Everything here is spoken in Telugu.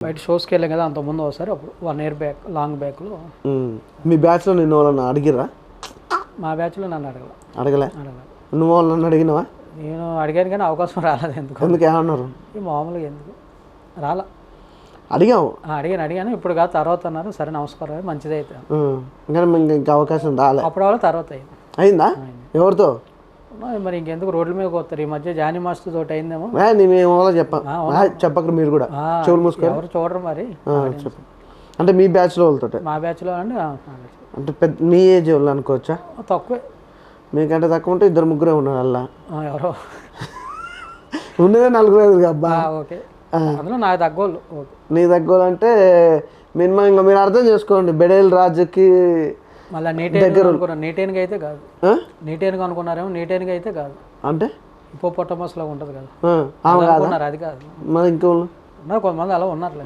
బయట షోస్కి వెళ్ళాం కదా అంతకుముందు ఒకసారి అప్పుడు 1 year బ్యాక్ లాంగ్ బ్యాక్లో. మీ బ్యాచ్లో నిన్ను వాళ్ళని అడిగిర్రా? మా బ్యాచ్లో నన్ను అడగలే. నువ్వు వాళ్ళని అడిగినావా? నేను అడిగాను కానీ అవకాశం రాలేదు. ఎందుకు ఏమన్నారు? మామూలుగా ఎందుకు రాలా. అడిగావు? అడిగాను ఇప్పుడు కాదు తర్వాత అన్నారు. సరే నమస్కారం మంచిది అయితే ఇంకా అవకాశం రాలే. అప్పుడు వాళ్ళు తర్వాత అయిందా? ఎవరితో మరి ఇంకెందుకు రోడ్ల మీద పోతారు. ఈ మధ్య జానీ మాస్టర్ తోటి అయిందేమో. మేము చెప్పక మీరు కూడా చెవులు మూసుకో. ఎవరు చూడరు మరి. చెప్పు. అంటే మీ బ్యాచ్లో వాళ్ళతో? మా బ్యాచ్లో అండి. అంటే పెద్ద మీ ఏజ్ వాళ్ళు అనుకోవచ్చా? తక్కువే. మీకంటే తక్కువ ఉంటే 2-3 ఉన్నారు అలా. ఎవరో ఉన్నదే 4-5 అబ్బా. ఓకే అందులో నాకు తగ్గోళ్ళు. నీ తగ్గోళ్ళు అంటే మినిమం ఇంకా మీరు అర్థం చేసుకోండి. బెడేల్ రాజుకి మళ్ళీ నీటేన్గా అయితే కాదు. నీటేన్గా అనుకున్నారేమో. నీటేన్గా అయితే కాదు. అంటే పొట్టమస్ లాగా ఉంటుంది కదా. అది కాదు. మరి ఇంకో కొంతమంది అలా ఉన్నారులే.